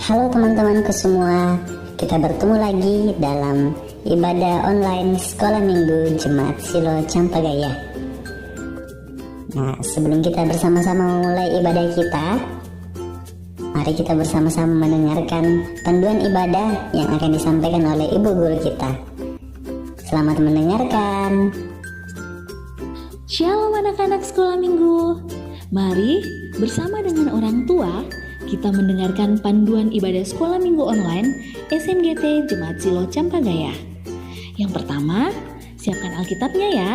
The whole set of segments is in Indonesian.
Halo teman-temanku semua, kita bertemu lagi dalam ibadah online Sekolah Minggu Jemaat Silo Campagaya. Nah, sebelum kita bersama-sama memulai ibadah kita, mari kita bersama-sama mendengarkan panduan ibadah yang akan disampaikan oleh Ibu Guru kita. Selamat mendengarkan. Shalom anak-anak sekolah minggu. Mari bersama dengan orang tua kita mendengarkan panduan ibadah sekolah minggu online SMGT Jemaat Silo Campagaya. Yang pertama, siapkan Alkitabnya ya.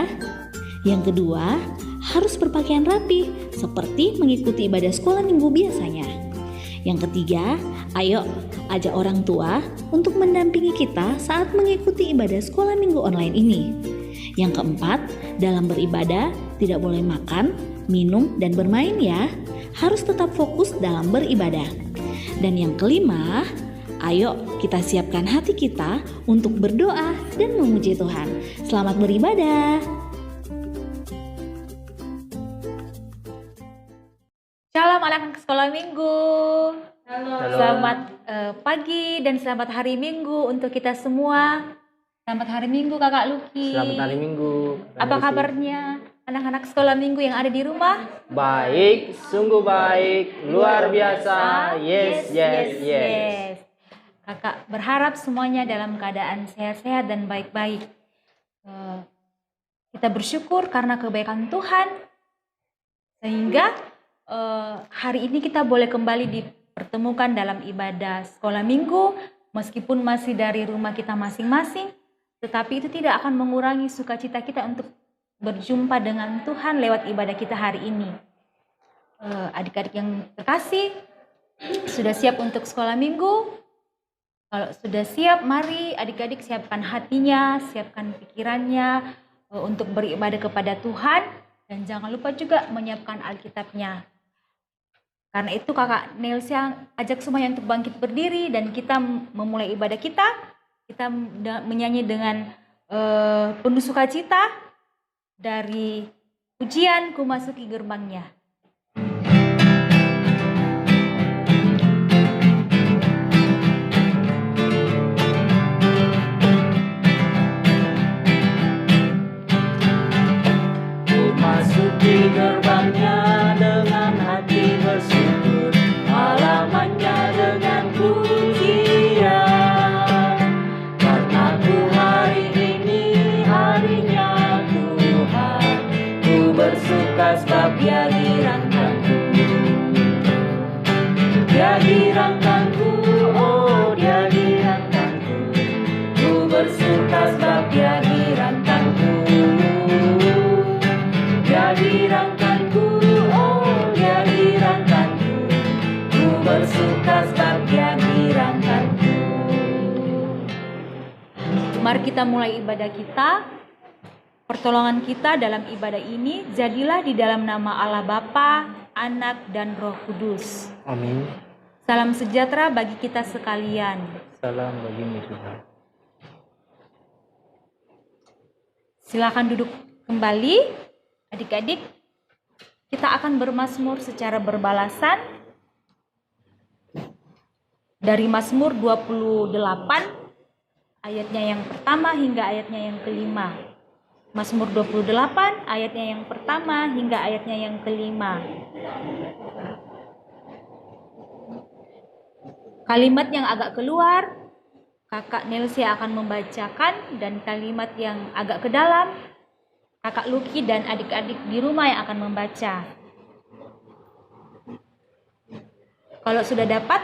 Yang kedua, harus berpakaian rapi seperti mengikuti ibadah sekolah minggu biasanya. Yang ketiga, ayo ajak orang tua untuk mendampingi kita saat mengikuti ibadah sekolah minggu online ini. Yang keempat, dalam beribadah tidak boleh makan, minum, dan bermain ya. Harus tetap fokus dalam beribadah. Dan yang kelima, ayo kita siapkan hati kita untuk berdoa dan memuji Tuhan. Selamat beribadah. Shalom anak-anak sekolah minggu. Halo. Selamat pagi dan selamat hari minggu untuk kita semua. Selamat hari minggu Kakak Luki. Selamat hari Minggu. Apa kabarnya anak-anak sekolah minggu yang ada di rumah? Baik, sungguh baik, luar biasa. Yes. Kakak berharap semuanya dalam keadaan sehat-sehat dan baik-baik. Kita bersyukur karena kebaikan Tuhan, sehingga hari ini kita boleh kembali dipertemukan dalam ibadah sekolah minggu, meskipun masih dari rumah kita masing-masing, tetapi itu tidak akan mengurangi sukacita kita untuk berjumpa dengan Tuhan lewat ibadah kita hari ini. Adik-adik yang terkasih, sudah siap untuk sekolah minggu? Kalau sudah siap, mari adik-adik siapkan hatinya, siapkan pikirannya untuk beribadah kepada Tuhan, dan jangan lupa juga menyiapkan Alkitabnya. Karena itu kakak Nelsia ajak semuanya untuk bangkit berdiri dan kita memulai ibadah kita. Kita menyanyi dengan penuh sukacita dari pujian Ku Masuki Gerbangnya. Ku masuki gerbangnya dengan hati bersyukur, halamannya dengan pujian. Karena ku hari ini harinya Tuhan, ku bersuka sebab Dia dirangkanku. Dia dirangkanku, oh Dia dirangkanku. Ku bersuka sebab Dia dirangkanku. Dia dirangkanku, oh Dia dirangkanku. Ku bersuka sebab Dia dirangkanku. Mari kita mulai ibadah kita. Pertolongan kita dalam ibadah ini jadilah di dalam nama Allah Bapa, Anak, dan Roh Kudus. Amin. Salam sejahtera bagi kita sekalian. Salam bagimu Tuhan. Silakan duduk kembali, adik-adik. Kita akan bermazmur secara berbalasan dari Mazmur 28 ayatnya yang pertama hingga ayatnya yang kelima. Mazmur 28 ayatnya yang pertama hingga ayatnya yang kelima. Kalimat yang agak keluar, Kakak Nelsia akan membacakan, dan kalimat yang agak ke dalam, Kakak Luki dan adik-adik di rumah yang akan membaca. Kalau sudah dapat,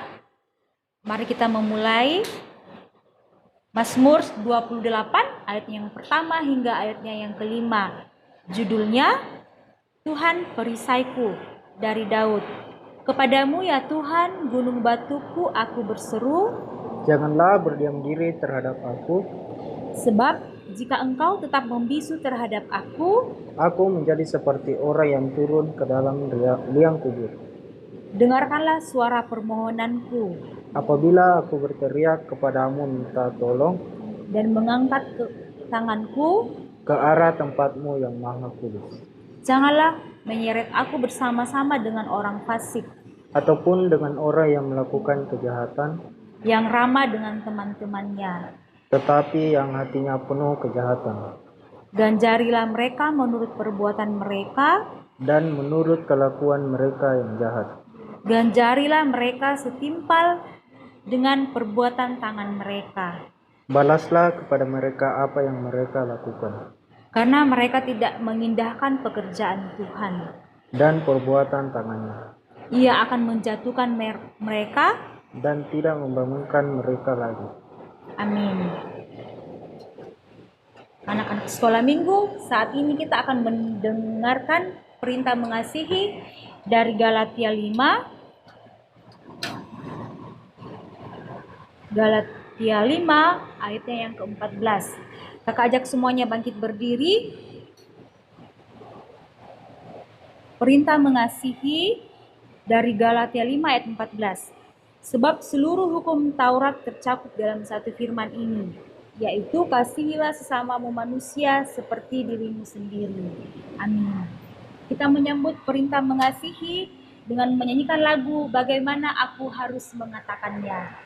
mari kita memulai Mazmur 28 ayatnya yang pertama hingga ayatnya yang kelima. Judulnya, Tuhan Perisaiku, dari Daud. Kepadamu ya Tuhan, gunung batuku, aku berseru. Janganlah berdiam diri terhadap aku. Sebab jika engkau tetap membisu terhadap aku menjadi seperti orang yang turun ke dalam liang kubur. dengarkanlah suara permohonanku. Apabila aku berteriak kepadamu minta tolong, dan mengangkat tanganku ke arah tempatmu yang maha kudus. Janganlah menyeret aku bersama-sama dengan orang fasik, ataupun dengan orang yang melakukan kejahatan, yang ramah dengan teman-temannya. tetapi yang hatinya penuh kejahatan. Ganjarilah mereka menurut perbuatan mereka, Dan menurut kelakuan mereka yang jahat. ganjarilah mereka setimpal dengan perbuatan tangan mereka. Balaslah kepada mereka apa yang mereka lakukan, Karena mereka tidak mengindahkan pekerjaan Tuhan. dan perbuatan tangannya, Ia akan menjatuhkan mereka. dan tidak membangunkan mereka lagi. Amin. Anak-anak sekolah minggu, saat ini kita akan mendengarkan perintah mengasihi dari Galatia 5. Galatia 5 ayatnya yang ke-14. Kakak ajak semuanya bangkit berdiri. Perintah mengasihi dari Galatia 5 ayat 14. Sebab seluruh hukum Taurat tercakup dalam satu firman ini, yaitu kasihilah sesamamu manusia seperti dirimu sendiri. Amin. Kita menyambut perintah mengasihi dengan menyanyikan lagu Bagaimana Aku Harus Mengatakannya.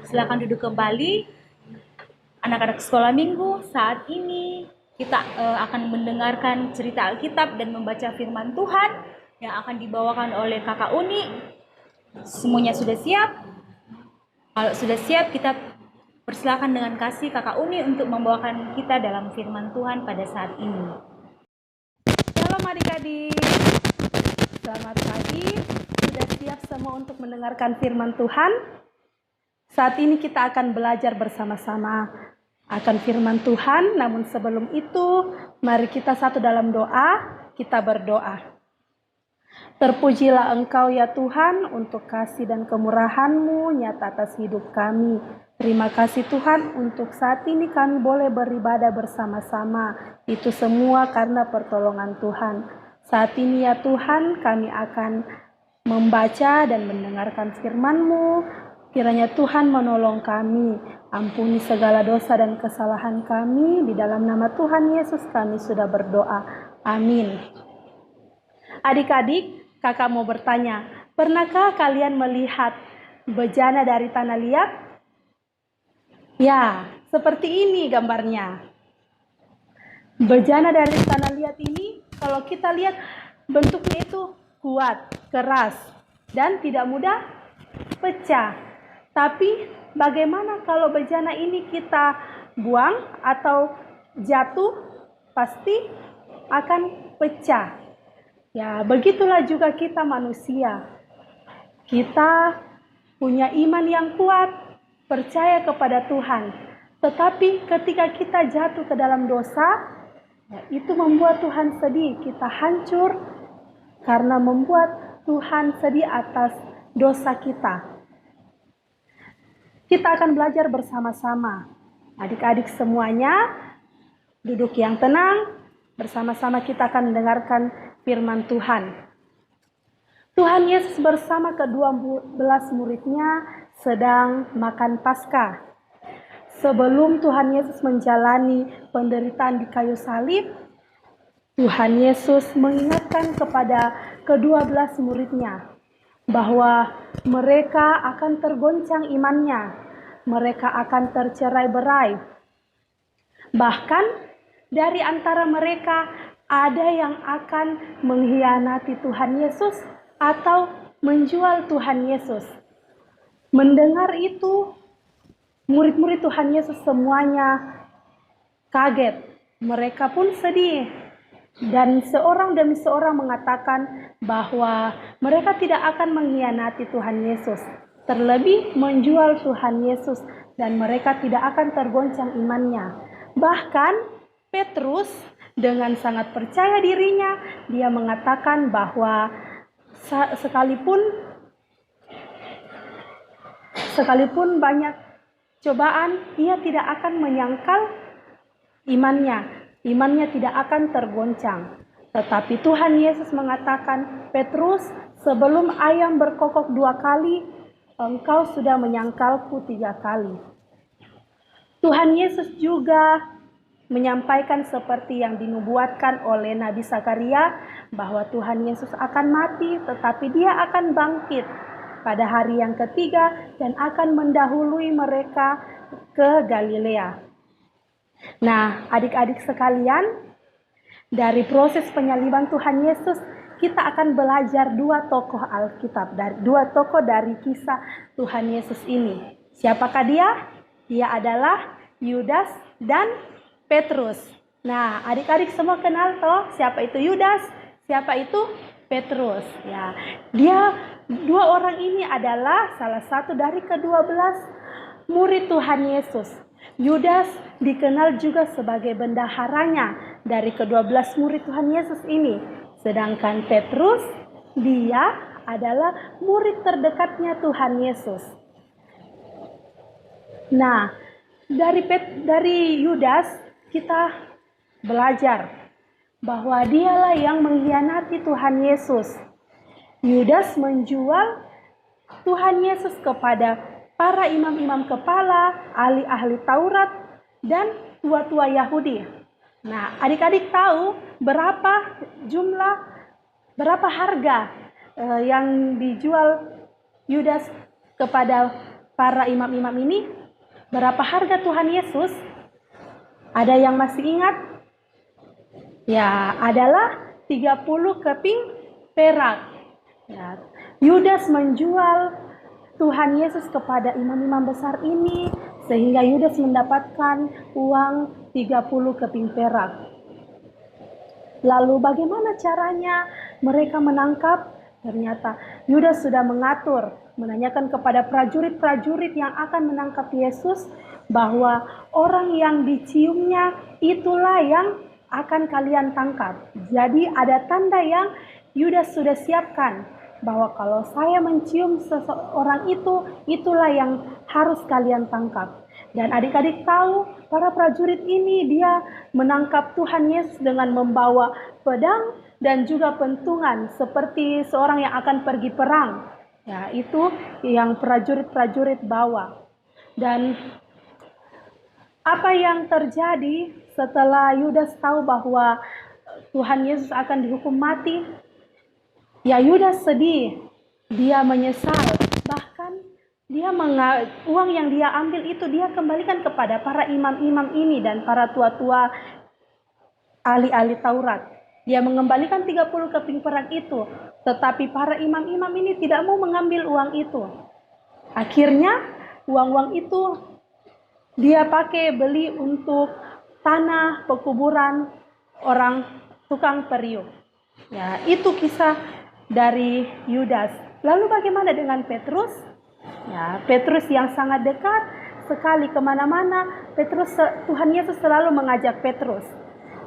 Silakan duduk kembali. Anak-anak sekolah minggu, saat ini kita akan mendengarkan cerita Alkitab dan membaca firman Tuhan yang akan dibawakan oleh Kakak Uni. Semuanya sudah siap? Kalau sudah siap, kita persilakan dengan kasih Kakak Uni untuk membawakan kita dalam firman Tuhan pada saat ini. Shalom adik-adik, selamat pagi. Sudah siap semua untuk mendengarkan firman Tuhan? Saat ini kita akan belajar bersama-sama akan firman Tuhan, namun sebelum itu, mari kita satu dalam doa, kita berdoa. Terpujilah Engkau ya Tuhan untuk kasih dan kemurahan-Mu nyata atas hidup kami. Terima kasih Tuhan untuk saat ini kami boleh beribadah bersama-sama. Itu semua karena pertolongan Tuhan. Saat ini ya Tuhan kami akan membaca dan mendengarkan firman-Mu. Kiranya Tuhan menolong kami, ampuni segala dosa dan kesalahan kami. Di dalam nama Tuhan Yesus kami sudah berdoa. Amin. Adik-adik, kakak mau bertanya, pernahkah kalian melihat bejana dari tanah liat? Ya, seperti ini gambarnya. Bejana dari tanah liat ini, kalau kita lihat bentuknya itu kuat, keras, dan tidak mudah pecah. Tapi bagaimana kalau bejana ini kita buang atau jatuh, pasti akan pecah. Ya, begitulah juga kita manusia. Kita punya iman yang kuat, percaya kepada Tuhan. Tetapi ketika kita jatuh ke dalam dosa, ya, itu membuat Tuhan sedih. Kita hancur karena membuat Tuhan sedih atas dosa kita. Kita akan belajar bersama-sama. Adik-adik semuanya, duduk yang tenang. Bersama-sama kita akan mendengarkan firman Tuhan. Tuhan Yesus bersama ke-12 muridnya sedang makan Paskah. Sebelum Tuhan Yesus menjalani penderitaan di kayu salib, Tuhan Yesus mengingatkan kepada ke-12 muridnya bahwa mereka akan tergoncang imannya, mereka akan tercerai-berai. Bahkan dari antara mereka ada yang akan mengkhianati Tuhan Yesus atau menjual Tuhan Yesus. Mendengar itu, murid-murid Tuhan Yesus semuanya kaget. Mereka pun sedih. Dan seorang demi seorang mengatakan bahwa mereka tidak akan mengkhianati Tuhan Yesus. Terlebih menjual Tuhan Yesus dan mereka tidak akan tergoncang imannya. Bahkan Petrus dengan sangat percaya dirinya, dia mengatakan bahwa sekalipun banyak cobaan, ia tidak akan menyangkal imannya. Imannya tidak akan tergoncang. Tetapi Tuhan Yesus mengatakan, Petrus, sebelum ayam berkokok 2 kali, engkau sudah menyangkalku 3 kali. Tuhan Yesus juga menyampaikan seperti yang dinubuatkan oleh Nabi Zakaria bahwa Tuhan Yesus akan mati tetapi dia akan bangkit pada hari yang ketiga dan akan mendahului mereka ke Galilea. Nah, adik-adik sekalian, dari proses penyaliban Tuhan Yesus kita akan belajar 2 tokoh Alkitab, 2 tokoh dari kisah Tuhan Yesus ini. Siapakah dia? Dia adalah Yudas dan Petrus. Nah, adik-adik semua kenal toh siapa itu Yudas, siapa itu Petrus. Ya, dia 2 orang ini adalah salah satu dari ke-12 murid Tuhan Yesus. Yudas dikenal juga sebagai bendaharanya dari ke-12 murid Tuhan Yesus ini. Sedangkan Petrus, dia adalah murid terdekatnya Tuhan Yesus. Nah, dari Yudas kita belajar bahwa dialah yang mengkhianati Tuhan Yesus. Yudas menjual Tuhan Yesus kepada para imam-imam kepala, ahli-ahli Taurat, dan tua-tua Yahudi. Nah, adik-adik tahu berapa harga yang dijual Yudas kepada para imam-imam ini? Berapa harga Tuhan Yesus? Ada yang masih ingat? Ya, adalah 30 keping perak. Ya, Yudas menjual Tuhan Yesus kepada imam-imam besar ini sehingga Yudas mendapatkan uang 30 keping perak. Lalu bagaimana caranya mereka menangkap? Ternyata Yudas sudah menanyakan kepada prajurit-prajurit yang akan menangkap Yesus bahwa orang yang diciumnya itulah yang akan kalian tangkap. Jadi ada tanda yang Yudas sudah siapkan bahwa kalau saya mencium seseorang itu, itulah yang harus kalian tangkap. Dan adik-adik tahu, para prajurit ini dia menangkap Tuhan Yesus dengan membawa pedang dan juga pentungan seperti seorang yang akan pergi perang. Ya, itu yang prajurit-prajurit bawa. Dan apa yang terjadi setelah Yudas tahu bahwa Tuhan Yesus akan dihukum mati? Ya, Yudas sedih, dia menyesal, bahkan uang yang dia ambil itu dia kembalikan kepada para imam-imam ini dan para tua-tua ahli-ahli Taurat. Dia mengembalikan 30 keping perak itu, tetapi para imam-imam ini tidak mau mengambil uang itu. Akhirnya uang-uang itu dia pakai beli untuk tanah pekuburan orang tukang periuk. Ya, itu kisah dari Yudas. Lalu bagaimana dengan Petrus? Ya, Petrus yang sangat dekat sekali kemana-mana. Tuhan Yesus selalu mengajak Petrus.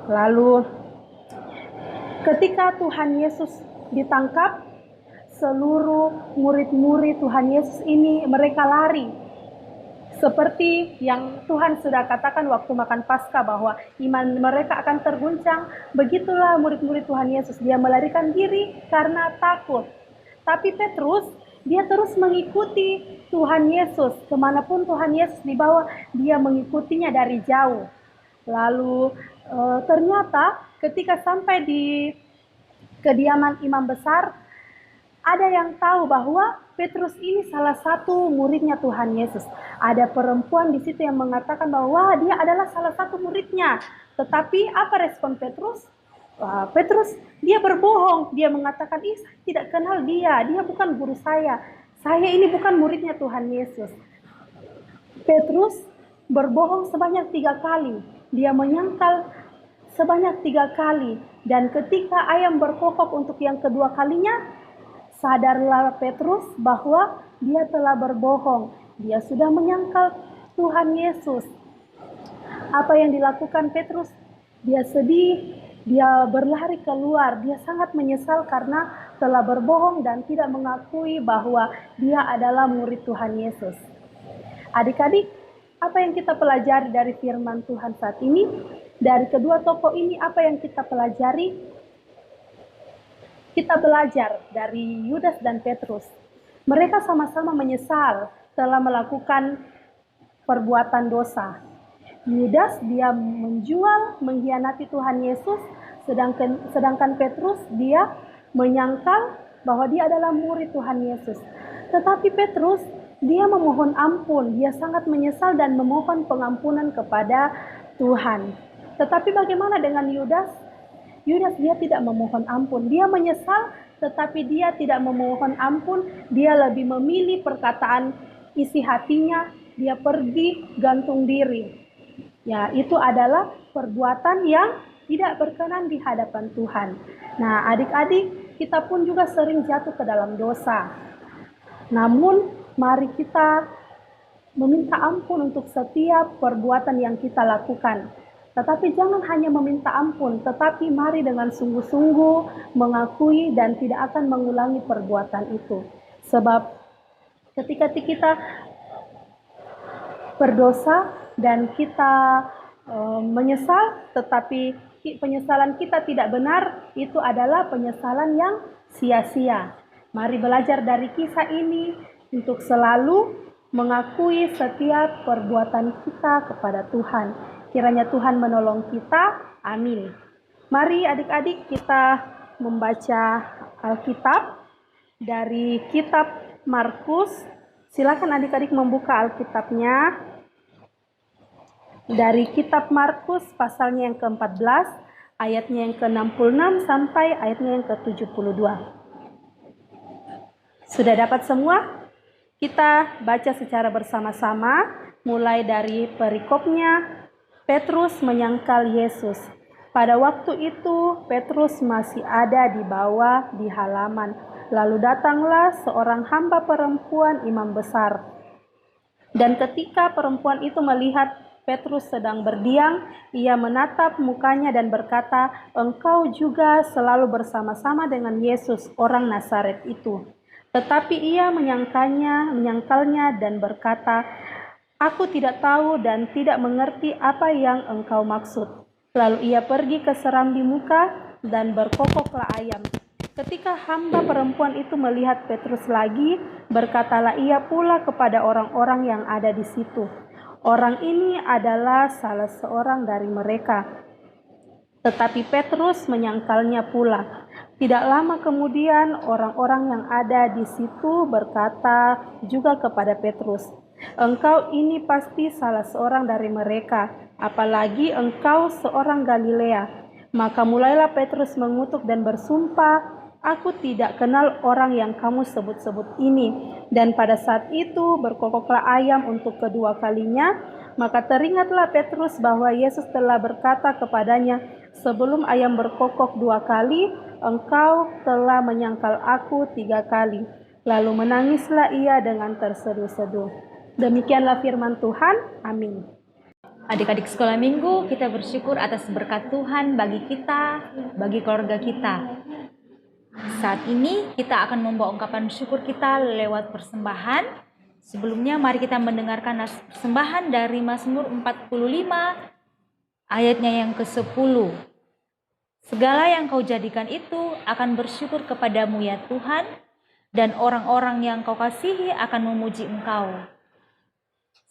Lalu ketika Tuhan Yesus ditangkap, seluruh murid-murid Tuhan Yesus ini mereka lari. Seperti yang Tuhan sudah katakan waktu makan Paskah bahwa iman mereka akan terguncang. Begitulah murid-murid Tuhan Yesus. Dia melarikan diri karena takut. Tapi Petrus, dia terus mengikuti Tuhan Yesus. Kemanapun Tuhan Yesus dibawa, dia mengikutinya dari jauh. Lalu ternyata ketika sampai di kediaman imam besar, ada yang tahu bahwa Petrus ini salah satu muridnya Tuhan Yesus. Ada perempuan di situ yang mengatakan bahwa dia adalah salah satu muridnya. Tetapi apa respon Petrus? Petrus, dia berbohong. Dia mengatakan, saya tidak kenal dia bukan guru saya ini bukan muridnya Tuhan Yesus. Petrus berbohong sebanyak 3 kali. Dia menyangkal sebanyak 3 kali. Dan ketika ayam berkokok untuk yang kedua kalinya, sadarlah Petrus bahwa dia telah berbohong. Dia sudah menyangkal Tuhan Yesus. Apa yang dilakukan Petrus? Dia sedih. Dia berlari keluar, dia sangat menyesal karena telah berbohong dan tidak mengakui bahwa dia adalah murid Tuhan Yesus. Adik-adik, apa yang kita pelajari dari firman Tuhan saat ini? Dari kedua tokoh ini, apa yang kita pelajari? Kita belajar dari Yudas dan Petrus. Mereka sama-sama menyesal telah melakukan perbuatan dosa. Yudas dia menjual, mengkhianati Tuhan Yesus, sedangkan Petrus dia menyangkal bahwa dia adalah murid Tuhan Yesus. Tetapi Petrus dia memohon ampun, dia sangat menyesal dan memohon pengampunan kepada Tuhan. Tetapi bagaimana dengan Yudas? Yudas dia tidak memohon ampun, dia menyesal tetapi dia tidak memohon ampun, dia lebih memilih perkataan isi hatinya, dia pergi gantung diri. Ya, itu adalah perbuatan yang tidak berkenan di hadapan Tuhan. Nah, adik-adik, kita pun juga sering jatuh ke dalam dosa. Namun, mari kita meminta ampun untuk setiap perbuatan yang kita lakukan. Tetapi jangan hanya meminta ampun, tetapi mari dengan sungguh-sungguh mengakui dan tidak akan mengulangi perbuatan itu. Sebab ketika kita berdosa, dan kita menyesal, tetapi penyesalan kita tidak benar, itu adalah penyesalan yang sia-sia. Mari belajar dari kisah ini untuk selalu mengakui setiap perbuatan kita kepada Tuhan. Kiranya Tuhan menolong kita. Amin. Mari adik-adik kita membaca Alkitab dari kitab Markus. Silakan adik-adik membuka Alkitabnya. Dari kitab Markus pasalnya yang ke-14, ayatnya yang ke-66 sampai ayatnya yang ke-72. Sudah dapat semua? Kita baca secara bersama-sama, mulai dari perikopnya. Petrus menyangkal Yesus. Pada waktu itu, Petrus masih ada di bawah di halaman. Lalu datanglah seorang hamba perempuan imam besar. Dan ketika perempuan itu melihat Petrus sedang berdiam, ia menatap mukanya dan berkata, "Engkau juga selalu bersama-sama dengan Yesus, orang Nazaret itu." Tetapi ia menyangkalnya dan berkata, "Aku tidak tahu dan tidak mengerti apa yang engkau maksud." Lalu ia pergi ke serambi muka dan berkokoklah ayam. Ketika hamba perempuan itu melihat Petrus lagi, berkatalah ia pula kepada orang-orang yang ada di situ, "Orang ini adalah salah seorang dari mereka." Tetapi Petrus menyangkalnya pula. Tidak lama kemudian orang-orang yang ada di situ berkata juga kepada Petrus, "Engkau ini pasti salah seorang dari mereka, apalagi engkau seorang Galilea." Maka mulailah Petrus mengutuk dan bersumpah, "Aku tidak kenal orang yang kamu sebut-sebut ini." Dan pada saat itu berkokoklah ayam untuk kedua kalinya. Maka teringatlah Petrus bahwa Yesus telah berkata kepadanya, "Sebelum ayam berkokok 2 kali, engkau telah menyangkal aku 3 kali." Lalu menangislah ia dengan terseduh-seduh. Demikianlah firman Tuhan. Amin. Adik-adik sekolah minggu, kita bersyukur atas berkat Tuhan bagi kita, bagi keluarga kita. Saat ini kita akan membawa ungkapan syukur kita lewat persembahan. Sebelumnya mari kita mendengarkan persembahan dari Mazmur 45 ayatnya yang ke-10. "Segala yang kau jadikan itu akan bersyukur kepadamu ya Tuhan, dan orang-orang yang kau kasihi akan memuji engkau.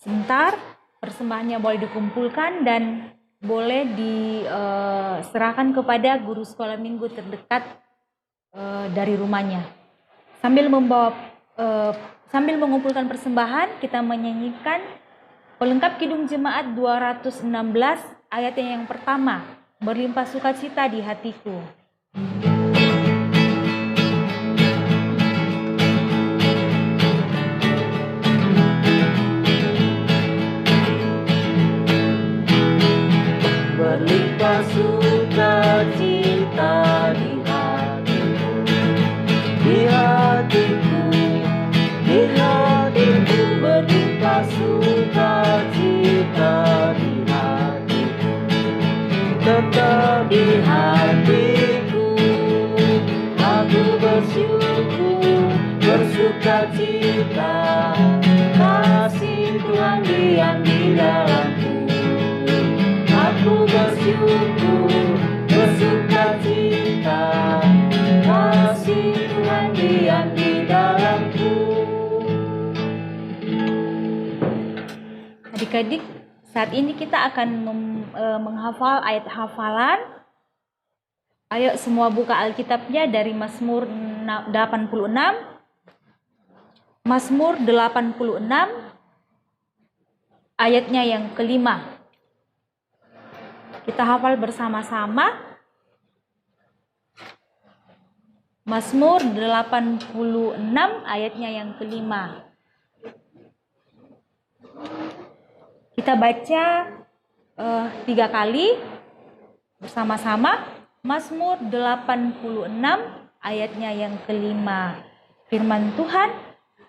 Sebentar, persembahannya boleh dikumpulkan dan boleh diserahkan kepada guru sekolah minggu terdekat dari rumahnya. Sambil mengumpulkan persembahan, kita menyanyikan pelengkap Kidung Jemaat 216 ayat yang pertama, berlimpah sukacita di hatiku. Berlimpah sukacita di hatiku, di hatiku berlimpah sukacita di hatiku, tetap di hatiku, aku bersyukur, bersukacita, kasih Tuhan diam di dalamku. Aku bersyukur, bersukacita, kasih Tuhan diam di dalamku. Adik-adik, saat ini kita akan menghafal ayat hafalan. Ayo semua buka Alkitabnya dari Mazmur 86. Mazmur 86 ayatnya yang kelima. Kita hafal bersama-sama. Mazmur 86 ayatnya yang kelima. Kita baca 3 kali bersama-sama. Mazmur 86 ayatnya yang kelima. Firman Tuhan,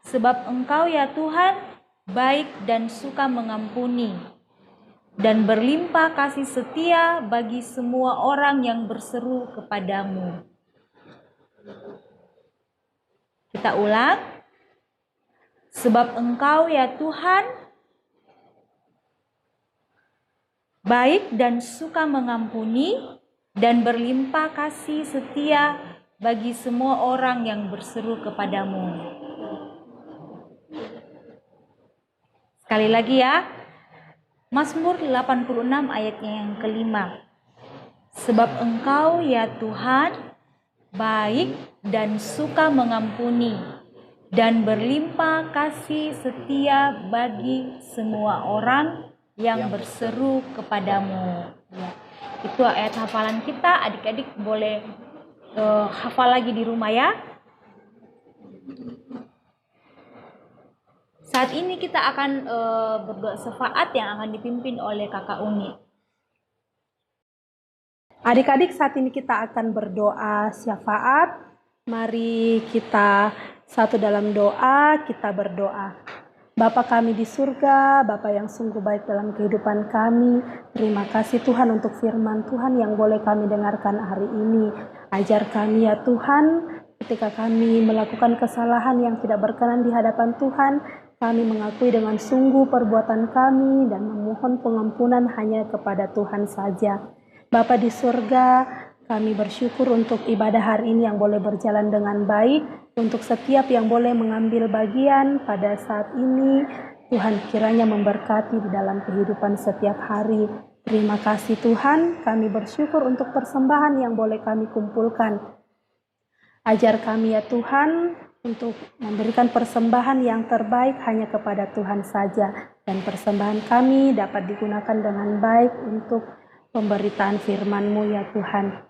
sebab Engkau ya Tuhan baik dan suka mengampuni, dan berlimpah kasih setia bagi semua orang yang berseru kepadamu. Kita ulang. Sebab Engkau ya Tuhan baik dan suka mengampuni, dan berlimpah kasih setia bagi semua orang yang berseru kepadamu. Sekali lagi ya. Mazmur 86 ayatnya yang kelima. Sebab Engkau ya Tuhan baik dan suka mengampuni, dan berlimpah kasih setia bagi semua orang yang berseru kepadamu. Ya, itu ayat hafalan kita. Adik-adik boleh hafal lagi di rumah ya. Saat ini kita akan berdoa syafaat yang akan dipimpin oleh Kakak Uni. Adik-adik, saat ini kita akan berdoa syafaat. Mari kita satu dalam doa, kita berdoa. Bapa kami di surga, Bapa yang sungguh baik dalam kehidupan kami, terima kasih Tuhan untuk firman Tuhan yang boleh kami dengarkan hari ini. Ajar kami ya Tuhan, ketika kami melakukan kesalahan yang tidak berkenan di hadapan Tuhan, kami mengakui dengan sungguh perbuatan kami dan memohon pengampunan hanya kepada Tuhan saja. Bapa di surga, kami bersyukur untuk ibadah hari ini yang boleh berjalan dengan baik. Untuk setiap yang boleh mengambil bagian pada saat ini, Tuhan kiranya memberkati di dalam kehidupan setiap hari. Terima kasih Tuhan, kami bersyukur untuk persembahan yang boleh kami kumpulkan. Ajar kami ya Tuhan, untuk memberikan persembahan yang terbaik hanya kepada Tuhan saja, dan persembahan kami dapat digunakan dengan baik untuk pemberitaan firman-Mu ya Tuhan.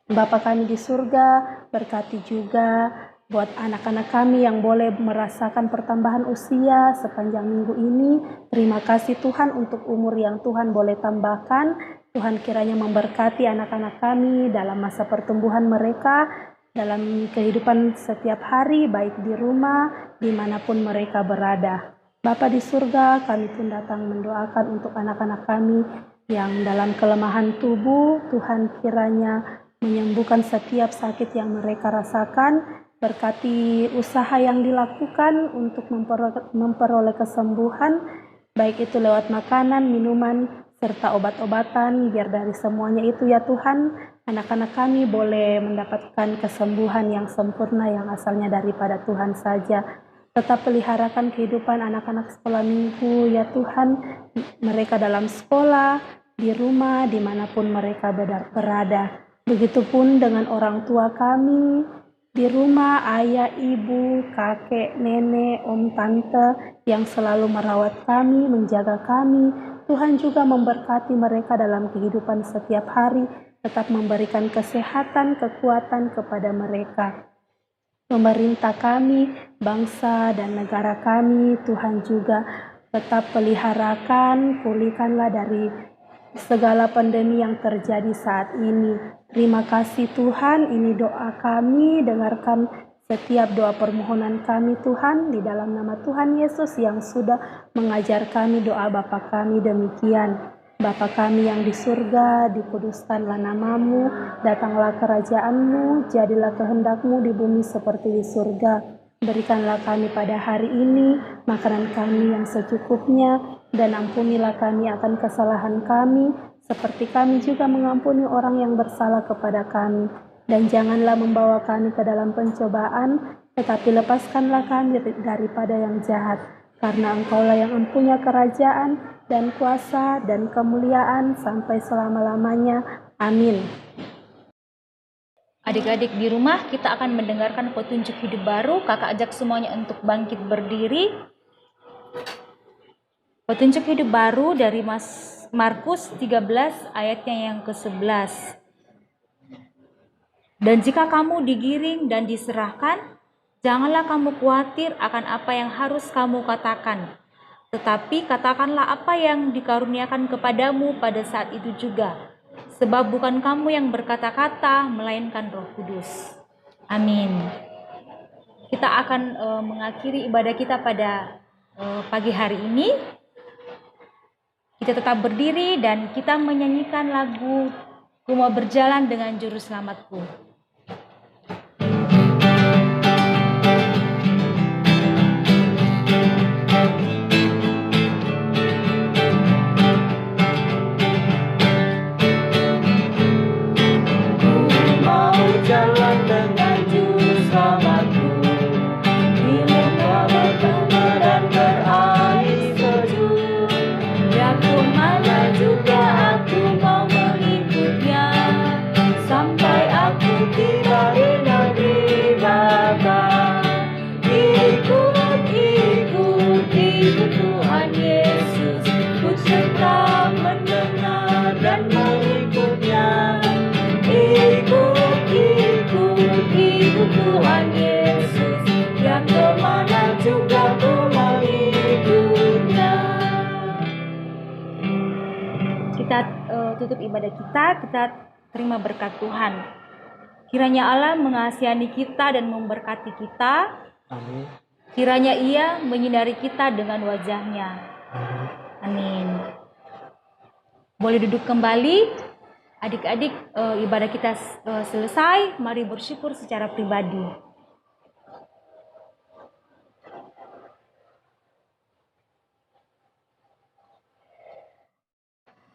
Bapa kami di surga, berkati juga buat anak-anak kami yang boleh merasakan pertambahan usia sepanjang minggu ini. Terima kasih Tuhan untuk umur yang Tuhan boleh tambahkan. Tuhan kiranya memberkati anak-anak kami dalam masa pertumbuhan mereka, dalam kehidupan setiap hari, baik di rumah, dimanapun mereka berada. Bapa di surga, kami pun datang mendoakan untuk anak-anak kami yang dalam kelemahan tubuh. Tuhan kiranya menyembuhkan setiap sakit yang mereka rasakan. Berkati usaha yang dilakukan untuk memperoleh kesembuhan, baik itu lewat makanan, minuman, serta obat-obatan, biar dari semuanya itu ya Tuhan, anak-anak kami boleh mendapatkan kesembuhan yang sempurna yang asalnya daripada Tuhan saja. Tetap peliharakan kehidupan anak-anak sekolah minggu ya Tuhan, mereka dalam sekolah, di rumah, dimanapun mereka berada. Begitupun dengan orang tua kami, di rumah, ayah, ibu, kakek, nenek, om, tante yang selalu merawat kami, menjaga kami. Tuhan juga memberkati mereka dalam kehidupan setiap hari, tetap memberikan kesehatan, kekuatan kepada mereka. Pemerintah kami, bangsa dan negara kami, Tuhan juga tetap peliharakan, pulihkanlah dari segala pandemi yang terjadi saat ini. Terima kasih Tuhan, ini doa kami, dengarkan setiap doa permohonan kami Tuhan, di dalam nama Tuhan Yesus yang sudah mengajar kami doa Bapa kami demikian. Bapa kami yang di surga, dikuduskanlah namamu, datanglah kerajaanmu, jadilah kehendakmu di bumi seperti di surga. Berikanlah kami pada hari ini makanan kami yang secukupnya, dan ampunilah kami akan kesalahan kami, seperti kami juga mengampuni orang yang bersalah kepada kami. Dan janganlah membawa kami ke dalam pencobaan, tetapi lepaskanlah kami daripada yang jahat. Karena Engkaulah yang mempunyai kerajaan dan kuasa dan kemuliaan sampai selama-lamanya. Amin. Adik-adik di rumah, kita akan mendengarkan petunjuk hidup baru. Kakak ajak semuanya untuk bangkit berdiri. Petunjuk hidup baru dari Markus 13 ayatnya yang ke-11. Dan jika kamu digiring dan diserahkan, janganlah kamu khawatir akan apa yang harus kamu katakan. Tetapi katakanlah apa yang dikaruniakan kepadamu pada saat itu juga. Sebab bukan kamu yang berkata-kata, melainkan Roh Kudus. Amin. Kita akan mengakhiri ibadah kita pada pagi hari ini. Kita tetap berdiri dan kita menyanyikan lagu Ku Mau Berjalan Dengan Juru Selamatku. Jalan dengan juru selamatku di muka bertengah dan berair sejuk. Ya kemana juga aku mau mengikutnya, sampai aku tiba di negeri Bapa. Ikut, ikut, ikut Tuhan Yesus, ku tetap mendengar dan mengikutnya. Ikut, ikut Tuhan Yesus, yang kemana juga ku mengikutnya. Kita tutup ibadah kita terima berkat Tuhan. Kiranya Allah mengasihani kita dan memberkati kita. Amin. Kiranya Ia menyinari kita dengan wajah-Nya. Amin. Boleh duduk kembali. Adik-adik, ibadah kita selesai. Mari bersyukur secara pribadi.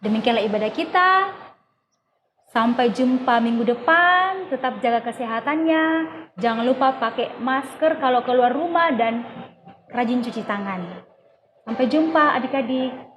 Demikianlah ibadah kita. Sampai jumpa minggu depan. Tetap jaga kesehatannya. Jangan lupa pakai masker kalau keluar rumah dan rajin cuci tangan. Sampai jumpa adik-adik.